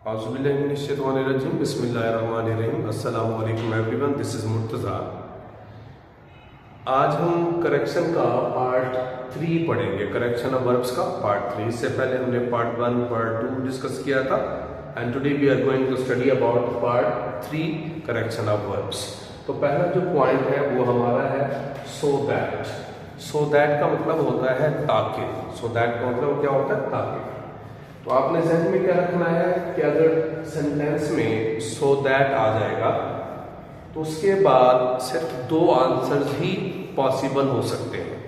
औज़ुबिल्लाहिमिनश्शैतानिर्रजीम बिस्मिल्लाहिर्रहमानिर्रहीम अस्सलामु अलैकुम एवरीवन, दिस इज़ मुर्तज़ा। आज हम करेक्शन का पार्ट 3 पढ़ेंगे, करेक्शन ऑफ वर्ब्स का पार्ट 3। इससे पहले हमने पार्ट 1 पार्ट 2 डिस्कस किया था and today we are going to study about part 3 correction of verbs. तो पहला जो पॉइंट है वो हमारा है सो दैट। सो दैट का मतलब होता है ताकि। सो दैट का मतलब क्या होता है? ताकि। तो आपने ज़हन में क्या रखना है कि अगर सेंटेंस में सो दैट आ जाएगा तो उसके बाद सिर्फ 2 आंसर्स ही पॉसिबल हो सकते हैं।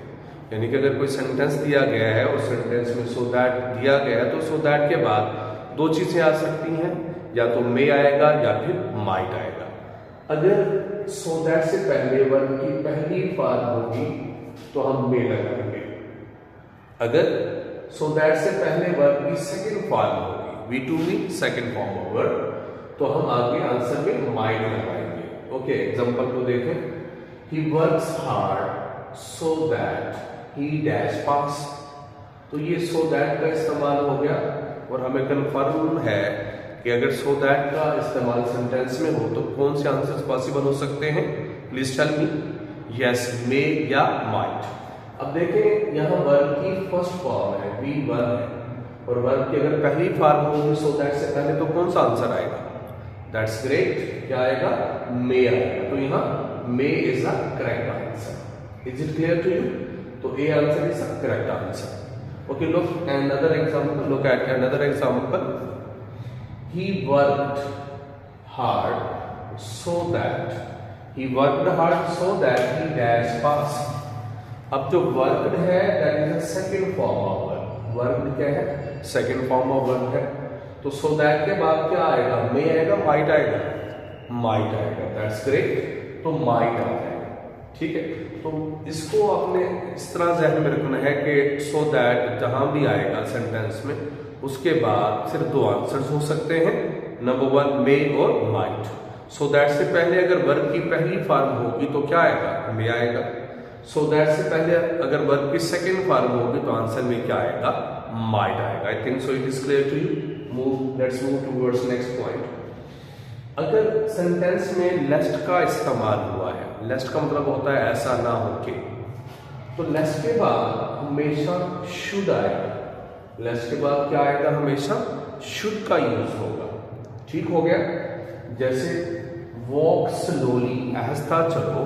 यानी कि अगर कोई सेंटेंस दिया गया है और सेंटेंस में सो दैट दिया गया है तो सो दैट के बाद 2 चीजें आ सकती हैं, या तो मे आएगा या फिर माइट आएगा। अगर सो दैट से पहले वर्ब की पहली फॉर्म होगी तो हम मे लगाएंगे। अगर सो दैट से पहले वर्ब की सेकंड फॉर्म होगी, V2V second form of verb, तो हम आगे आंसर में माइट लगाएंगे। ओके, एग्जांपल को देखें। He works hard so that he dash pass. तो ये सो दैट का इस्तेमाल हो गया और हमें कंफर्म है कि अगर सो दैट का इस्तेमाल सेंटेंस में हो तो कौन से आंसर्स पॉसिबल हो सकते हैं? Please tell me. Yes, may या माइट। अब देखें, यहाँ वर्ब की फर्स्ट फॉर्म है, V1 है, और वर्ब की अगर पहली फॉर्म होगी सो दैट से पहले तो कौन सा आंसर आएगा? That's great. क्या आएगा? मे आएगा। तो यहाँ may is the correct answer. Is it clear to you? तो A answer is the correct answer. Okay, look another example. Look at another example. He worked hard so that he worked hard so that he dash pass. अब जो worked है that is the second form of verb. Worked क्या है? Second form of verb है। तो so that के बाद क्या आएगा? मे आएगा, माइट आएगा? माइट आएगा। That's great. तो माइट आ जाएगा। ठीक है, तो इसको आपने इस तरह ज़हन में रखना है कि सो दैट जहां भी आएगा सेंटेंस में उसके बाद सिर्फ 2 आंसर्स हो सकते हैं, नंबर 1 मे और माइट। सो दैट से पहले अगर वर्ब की पहली फॉर्म होगी तो क्या आएगा? मे आएगा। सो दैट से पहले अगर वर्ब की सेकंड फॉर्म होगी तो आंसर में क्या आएगा? माइट आएगा। I think so it is clear to you. Let's move towards next point. अगर सेंटेंस में लेस्ट का इस्तेमाल हुआ है, लेस्ट का मतलब होता है ऐसा ना हो के, तो लेस्ट के बाद हमेशा शुड आएगा। लेस्ट के बाद क्या आएगा? हमेशा शुड का यूज होगा। ठीक हो गया? जैसे वॉक स्लोली, आहिस्ता चलो,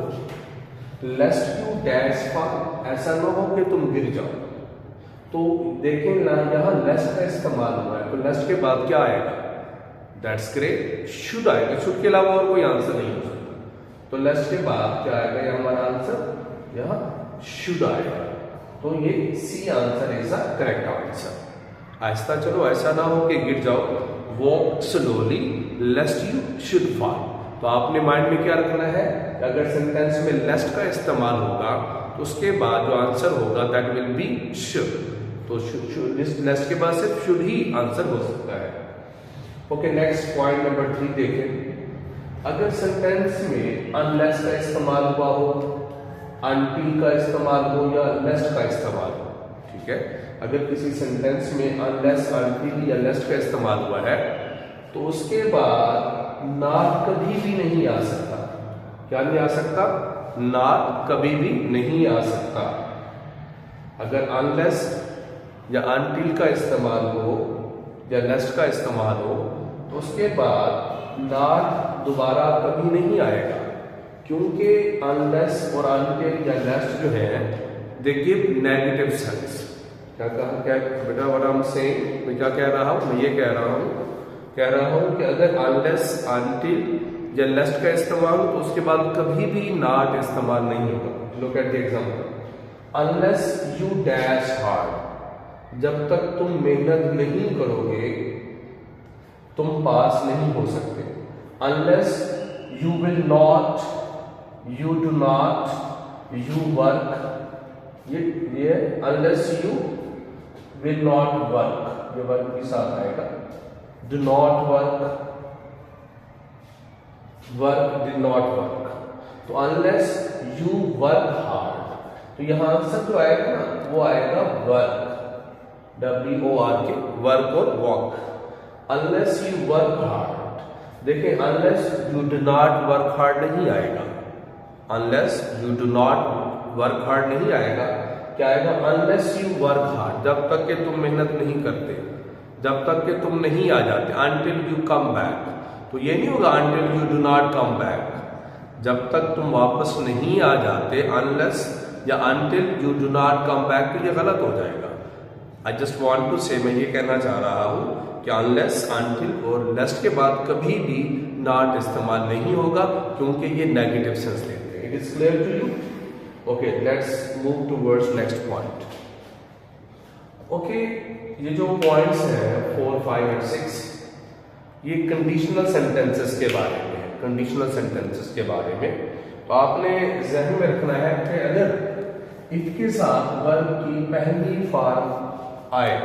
लेस्ट यू डैश फॉल, ऐसा ना हो कि तुम गिर जाओ। तो देखें ना, यहाँ लेस्ट का इस्तेमाल हुआ है तो लेस्ट के बाद क्या आएगा? दैट्स ग्रेट, शुड आएगा। शुड के अलावा और कोई आंसर नहीं हो सकता। तो लेस्ट के बाद क्या आएगा? ये हमारा आंसर यहाँ शुड आएगा। तो ये C answer is the correct answer. आहिस्ता चलो, ऐसा ना हो कि गिर जाओ। Walk slowly lest you should fall. तो आपने माइंड में क्या रखना है? अगर सेंटेंस में लेस्ट का इस्तेमाल होगा तो उसके बाद जो आंसर होगा दैट विल बी शुड। तो शुड इस लेस्ट के बाद सिर्फ शुड ही आंसर हो सकता है। ओके, नेक्स्ट पॉइंट नंबर 3 देखें। अगर सेंटेंस में अनलेस का इस्तेमाल हुआ हो, अनटिल का इस्तेमाल हो या लेस्ट का इस्तेमाल हो, ठीक है, अगर किसी सेंटेंस में अनलेस, अनटिल या लेस्ट का इस्तेमाल हुआ है तो उसके बाद नॉट कभी भी नहीं आ सकता। क्या नहीं आ सकता? नॉट कभी भी नहीं आ सकता। अगर अनलेस या अनटिल का इस्तेमाल हो या लेस्ट का इस्तेमाल हो तो उसके बाद नॉट दोबारा कभी नहीं आएगा, क्योंकि अनलेस और अनटिल या लेस्ट जो है दे गिव नेगेटिव सेंस। क्या कहा? क्या बेटा? व्हाट आई एम सेइंग, मैं क्या कह रहा हूं? मैं ये कह रहा हूं कि अगर अनलेस, अनटिल या लेस्ट का इस्तेमाल हो तो उसके बाद कभी भी नॉट इस्तेमाल नहीं होगा। Look at the example. Unless you dash hard, जब तक तुम मेहनत नहीं करोगे तुम पास नहीं हो सकते। Unless you will not, you do not, you work, ये unless you will not work, ये वर्क के साथ आएगा। Do not work, work did not work. तो अनलेस यू वर्क हार्ड, तो यहां आंसर जो आएगा ना वो आएगा वर्क, WORK, वर्क और walk. Unless you work hard, देखिए unless you do not work hard नहीं आएगा, unless you do not work hard नहीं आएगा, क्या आएगा? अनलेस यू वर्क हार्ड, जब तक कि तुम मेहनत नहीं करते, जब तक कि तुम नहीं आ जाते, until you come back, तो ये नहीं होगा until you do not come back, जब तक तुम वापस नहीं आ जाते, unless या until you do not come back, तो ये गलत हो जाएगा। I just want to say, मैं ये कहना चाह रहा हूँ कि unless, until और lest के बाद कभी भी not इस्तेमाल नहीं होगा, क्योंकि ये नेगेटिव सेंस लेते हैं। It is clear to you? Okay, let's move towards next point. Okay, ये जो पॉइंट्स हैं 4, 5 और 6, ये कंडीशनल सेंटेंसेस के बारे में है, कंडीशनल सेंटेंसेस के बारे में। तो आपने ज़हन में रखना है कि अगर इफ के साथ वर्ब की पहली फॉर्म आए,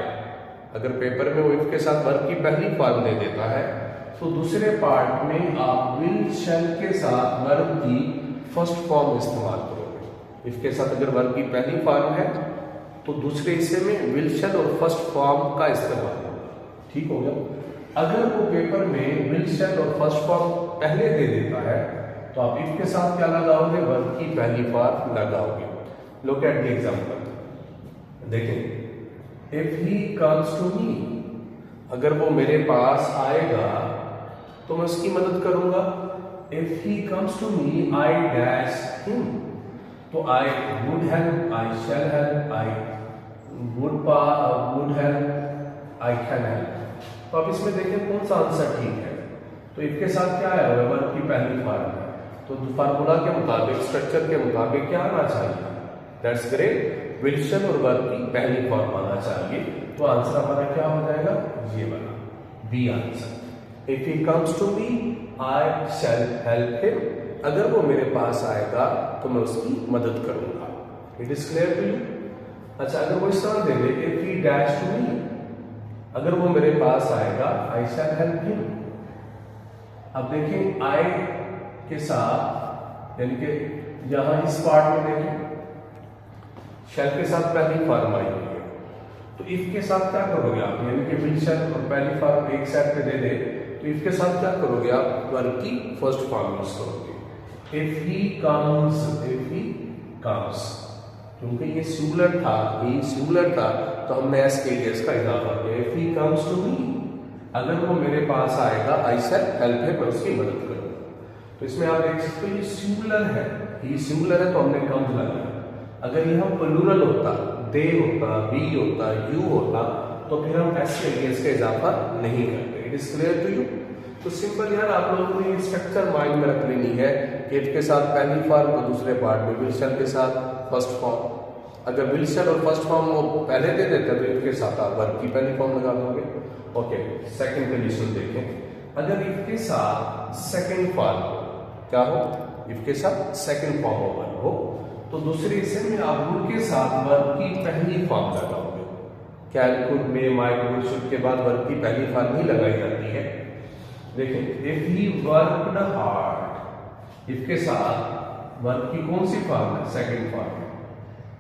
अगर पेपर में वो इफ के साथ वर्ब की पहली फॉर्म दे देता है, तो दूसरे पार्ट में आप विल शैल के साथ वर्ब की फर्स्ट फॉर्म इस्तेमाल करोगे। इफ के साथ अगर वर्ब की पहली फॉर्म है तो दूसरे हिस्से में विल शैल और फर्स्ट फॉर्म का इस्तेमाल होगा, ठीक हो गया। अगर वो पेपर में विल शैल और फर्स्ट फॉर्म पहले दे देता है तो आप इफ के साथ क्या लगाओगे? वर्ब की पहली फॉर्म लगाओगे। लुक एट द एग्जांपल, देखें, if he comes to me, अगर वो मेरे पास आएगा तो मैं उसकी मदद करूंगा। If he comes to me I dash him, तो I would help, I shall help, I would help, I can help. तो अब इसमें देखें कौन सा आंसर ठीक है। तो इफ के साथ क्या आया हुआ? वर्ब की पहली फॉर्म है, तो फार्मूला के मुताबिक, स्ट्रक्चर के मुताबिक क्या आना चाहिए? दैट्स ग्रेट, विल शैल और वर्ब की पहली फॉर्म आना चाहिए। तो आंसर हमारा क्या हो जाएगा? ये वाला B answer. If he comes to me I shall help him, अगर वो मेरे पास आएगा तो मैं उसकी मदद करूंगा। It is clear to you? अच्छा, अगर वो इस तरह दे दे, if he dash to me, अगर वो मेरे पास आएगा आई शैल हेल्प हिम। अब देखें आई के साथ, यानी कि यहां इस पार्ट में देखें शैल के साथ पहली फॉर्म आई हुई है, तो इफ के साथ क्या करोगे आप? यानी कि विल शैल और पहली फॉर्म एक साइड पे दे दे, तो इफ के साथ क्या करोगे आप? वर्ब की फर्स्ट फॉर्म यूज करोगे। If he comes, if he comes, क्योंकि ये सिंगुलर था, ये सिंगुलर था, तो हमने एस के लिए इसका इजाफा किया। If he comes to me, अगर वो मेरे पास आएगा आई शैल हेल्प हिम, मैं उसकी मदद करूंगा। तो इसमें आप देख सकते हो ये सिंगुलर है, ये सिंगुलर है तो हमने कम्स लगाया। अगर यह प्लूरल होता, दे होता, वी होता, यू होता, तो फिर हम एस के लिए इसका इजाफा नहीं करते। It is clear to you? तो सिंपल यार, आप लोगों ने स्ट्रक्चर माइंड में रख लेनी है कि इफ के साथ पहली फॉर्म और दूसरे पार्ट में विल शैल के साथ फर्स्ट फॉर्म। अगर विल शैल और फर्स्ट फॉर्म वो पहले दे देते हैं तो इफ के साथ आप वर्ब की पहली फॉर्म लगा दोगे। ओके, सेकंड कंडीशन देखें, अगर इफ के साथ सेकंड फॉर्म हो, क्या हो? इफ के साथ सेकंड फॉर्म हो वर्ब हो, तो दूसरे हिस्से में आप वुड के साथ वर्ब की पहली फॉर्म लगाओगे। Can, could, may, might, would, should के बाद वर्ब की पहली फॉर्म ही लगाई जाती है। देखें, if he worked hard, if के साथ वर्ब की कौन सी फॉर्म है? सेकंड फॉर्म है,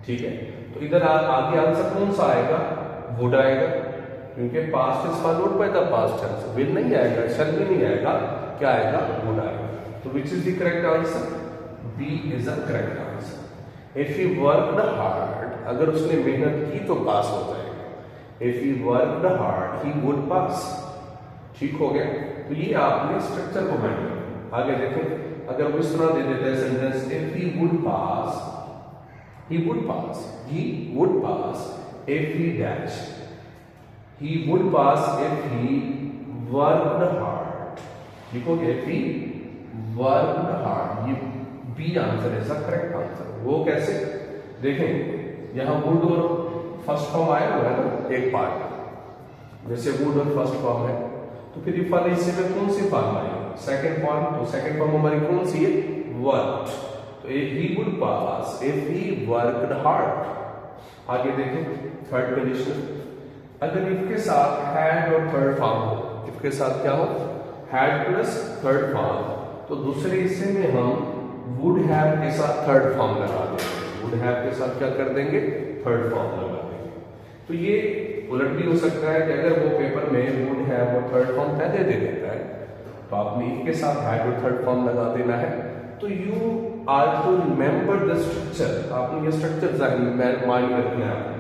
ठीक है। तो इधर आगे आंसर कौन सा आएगा? वुड आएगा, क्योंकि past is followed by the past tense. Will नहीं आएगा, शैल भी नहीं आएगा, क्या आएगा? वुड आएगा। तो which is the correct answer? B is the correct answer. If he worked hard, अगर उसने मेहनत की तो पास हो जाएगा। If he worked hard he would pass, ठीक हो गया। तो ये आपने स्ट्रक्चर को माइंड रखना। आगे देखें, अगर वो इस तरह दे देता है sentence, if he would pass, he would pass, he would pass if he dash, he would pass if he worked hard, लिखोगे if he worked hard, ये बी आंसर है, इसका करेक्ट आंसर। वो कैसे? देखें, यहाँ would और फर्स्ट फॉर्म आया हुआ है ना एक पार्ट, जैसे would और फर्स्ट फॉर्म है, तो फिर इफ वाले हिस्से में कौन सी फॉर्म आएगी? Second form. तो सेकंड फॉर्म हमारी कौन सी है? वर्कड। तो he would pass if he worked hard। आगे देखें, थर्ड कंडीशन, अगर if के साथ had और थर्ड फॉर्म हो, if के साथ क्या हो? had प्लस थर्ड फॉर्म, तो दूसरे हिस्से में हम would have के साथ थर्ड फॉर्म लगा देंगे। would have के साथ क्या कर देंगे? थर्ड फॉर्म लगा देंगे। तो ये उलट भी हो सकता है कि अगर वो पेपर में वुड है वो थर्ड फॉर्म पहले दे देता है तो आपने इफ के साथ हैड और थर्ड फॉर्म लगा देना है। तो you are to remember the structure, आपने ये स्ट्रक्चर माइंड रखना है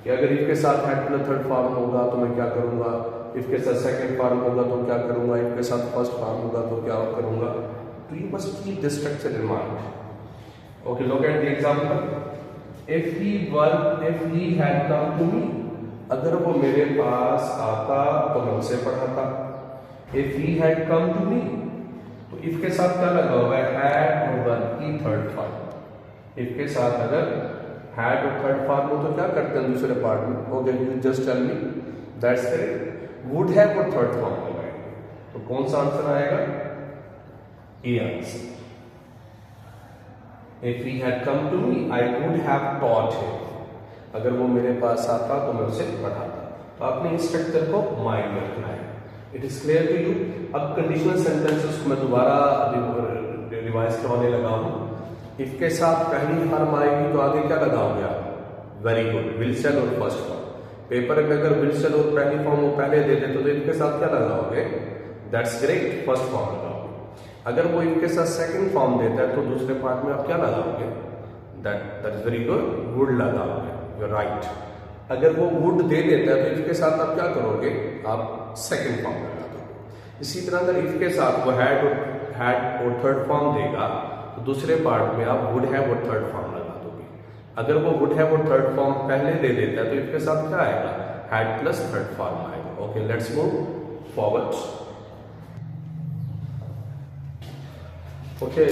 कि अगर इफ के साथ हैड प्लस थर्ड फॉर्म होगा तो मैं क्या करूंगा, इफ के साथ सेकंड फॉर्म होगा तो क्या करूंगा, इफ के साथ फर्स्ट फॉर्म होगा तो क्या करूंगा। तो you must keep the structure in mind. Okay, look at the example. If he had come to me, अगर वो मेरे पास आता तो मैं उसे पढ़ाता। If he had come to me, तो इफ के साथ क्या लगा हुआ है, हैड और वन की थर्ड फॉर्म। इफ के साथ अगर हैड और थर्ड फॉर्म हो तो क्या करते हैं दूसरे पार्ट में, okay you just tell me, that's correct. Would have और थर्ड फॉर्म लगाएंगे तो कौन सा आंसर आएगा, A answer. If he had come to me I would have taught him, अगर वो मेरे पास आता तो मैं उसे पढ़ाता। तो आपने इस स्ट्रक्चर को माइंड में रखना है। It is clear to you. अब कंडीशनल सेंटेंसेस को मैं दोबारा रिवाइज करवाने लगा हूं। इफ के साथ पहली फॉर्म आएगी तो आगे क्या लगाओगे आप, वेरी गुड, विल शेल और फर्स्ट फॉर्म। पेपर में अगर विल शेल और पहली फॉर्म वो पहले दे दे तो इफ के साथ क्या लगाओगे, दैट्स ग्रेट, फर्स्ट फॉर्म लगाओगे। अगर वो इफ के साथ सेकंड फॉर्म देता है तो दूसरे पार्ट में आप क्या लगाओगे, that is very good, would लगाओगे, यू आर राइट। अगर वो वुड दे देता है तो इफ के साथ आप क्या करोगे, आप सेकंड फॉर्म लगा दोगे। इसी तरह अगर इफ के साथ वो हैड और थर्ड फॉर्म देगा तो दूसरे पार्ट में आप वुड हैव और थर्ड फॉर्म लगा दोगे। अगर वो वुड हैव और थर्ड फॉर्म पहले दे देता है तो इफ के साथ क्या आएगा, हैड प्लस थर्ड फॉर्म आएगा। Okay, let's move forward. Okay,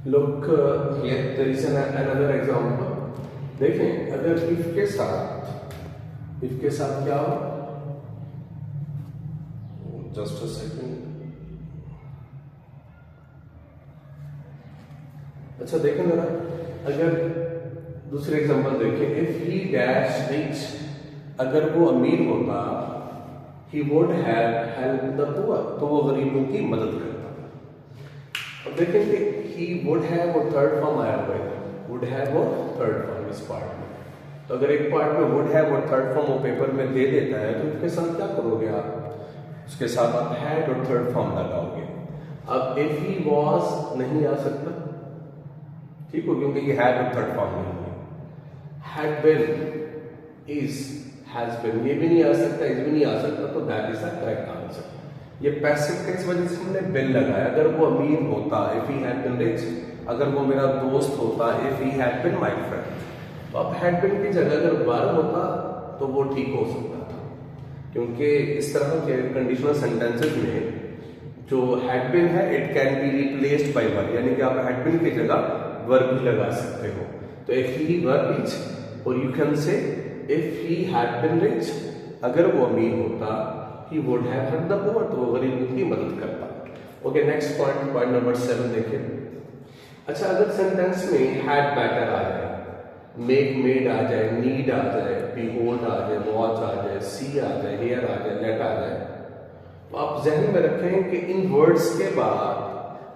look here, there is another example. देखें, अगर इफ के साथ क्या हो, जस्ट अ सेकंड। अच्छा देखें जरा, अगर दूसरे एग्जांपल देखें, इफ ही डैश रिच, अगर वो अमीर होता, he would have help the poor, तो वो गरीबों की मदद करता। अब देखें कि ही वुड हैव और थर्ड फॉर्म आया हुआ है, वुड हैव और थर्ड फॉर्म इस पार्ट में। तो अगर एक पार्ट में वुड हैव और थर्ड फॉर्म वो पेपर में दे देता है तो उसके साथ क्या करोगे आप, उसके साथ आप हैड और थर्ड फॉर्म लगाओगे। अब इफ ही वॉज नहीं आ सकता, ठीक हो, क्योंकि ये हैड और थर्ड फॉर्म नहीं है। Had been, is, has been, ये भी नहीं आ सकता, इज भी नहीं आ सकता, तो that is the correct answer. ये पैसिव टेंस वजह से हमने बिन लगाया। अगर वो अमीर होता, if he had been rich, अगर वो मेरा दोस्त होता, if he had been my friend, तो अब हैड बीन की जगह अगर वर होता तो वो ठीक हो सकता था, क्योंकि इस तरह के कंडीशनल सेंटेंसेस में जो हैड बीन है it can be replaced by were, यानी कि आप हैड बीन की जगह वर भी लगा सकते हो। तो इफ ही वर रिच, और you can say if he had been rich, अगर वो अमीर होता, he would have helped the poor, तो वो गरीबों की मदद करता। Okay, next point, point number 7 देखिए। अच्छा, अगर सेंटेंस में हैड बेटर आ जाए, मेक मेड आ जाए, नीड आ जाए, बीहोल्ड आ जाए, वॉच आ जाए, सी आ जाए, हेयर आ जाए, लेट आ जाए, तो आप जहन में रखें कि इन वर्ड्स के बाद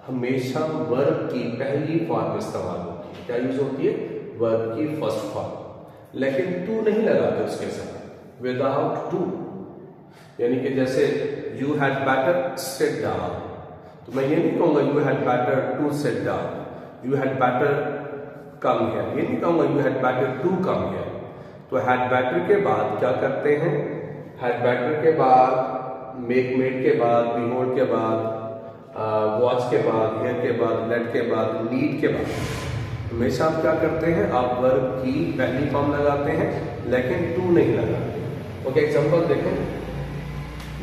हमेशा वर्ब की पहली फॉर्म इस्तेमाल होती है। क्या यूज होती है, वर्ब की फर्स्ट फॉर्म, लेकिन टू नहीं लगाते उसके साथ, विदाउट टू। यानी कि जैसे you had better sit down, तो मैं ये नहीं कहूंगा you had better to sit down, you had better come here, ये नहीं कहूंगा you had better to come here. तो हैड बेटर के बाद क्या करते हैं, हैड बेटर के बाद, मेक मेड के बाद, बीहोल्ड के बाद, वॉच के बाद, हियर के बाद, लेट के बाद, नीड के बाद, हमेशा आप क्या करते हैं, आप वर्ब की पहली फॉर्म लगाते हैं लेकिन टू नहीं लगाते। ओके, एग्जांपल देखें,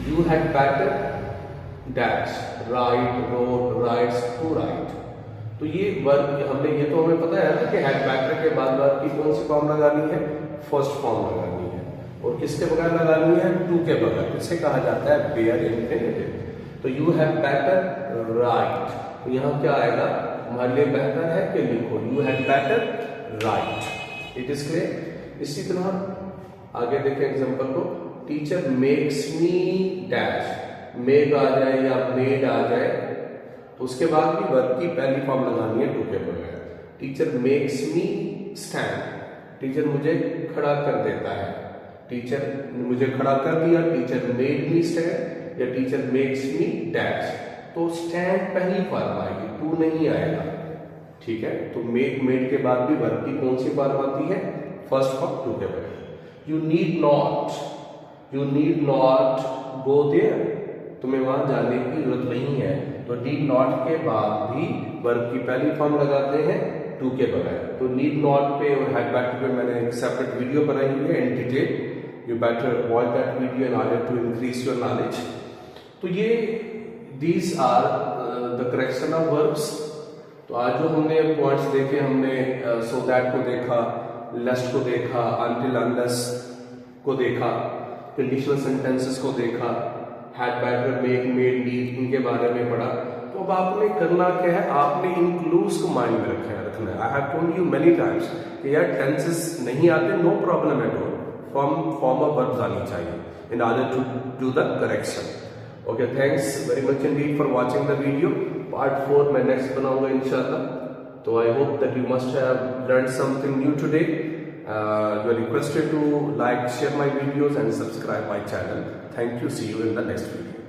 you had better dash write, wrote, writes, to write. तो ये वर्ब हमने, ये तो हमें पता है ना कि हैड बेटर के बाद वर्ब की कौन सी फॉर्म लगानी है, फर्स्ट फॉर्म लगानी है, और किसके बगैर लगानी है, टू के बगैर। इसे कहा जाता है बेयर इंफिनिटिव। तो यू हैव बेटर राइट, तो यहाँ क्या आएगा, हमारे लिए बेहतर है कि लिखो you had better write. It is clear. इसी तरह आगे देखें एग्जांपल को, teacher makes me dash, make आ जाए या मेड आ जाए, तो उसके बाद भी वर्ब की पहली फॉर्म लगानी है टू के बगैर। Teacher makes me stand, teacher मुझे खड़ा कर देता है, टीचर मुझे खड़ा कर दिया, टीचर मेड मी स्टैंड या टीचर मेक्स मी डैश। तो स्टैंड पहली फॉर्म आएगी, टू नहीं आएगा, ठीक है। तो मेड के बाद भी वर्ब की कौन सी फॉर्म आती है, फर्स्ट फॉर्म टू के बाद। You need not go there, तुम्हें वहां जाने की जरूरत नहीं है। तो नीड नॉट के बाद भी वर्ब की पहली फॉर्म लगाते हैं टू के बगैर। तो नीड नॉट पे और हैड बेटर पे मैंने एक सेपरेट वीडियो बनाई हुई है in detail, you better watch that video in order to increase your knowledge. तो ये these are the correction of verbs. तो आज जो हमने पॉइंट्स देखे, हमने सो दैट को देखा, लेस्ट को देखा, अनटिल अनलेस को देखा, कंडीशनल सेंटेंसेस को देखा, had better make made need इनके बारे में पढ़ा। तो अब आपने करना क्या है, आपने इन क्लूज को माइंड में रखना है। I have told you many times कि यार टेंसेस नहीं आते, no problem at all, form of verbs आनी चाहिए in order to do the correction. Okay, thanks very much indeed for watching the video. Part 4 मैं नेक्स्ट बनाऊंगा इंशाल्लाह। तो I hope that you must have learn something new today. You are requested to like, share my videos and subscribe my channel. Thank you. See you in the next video.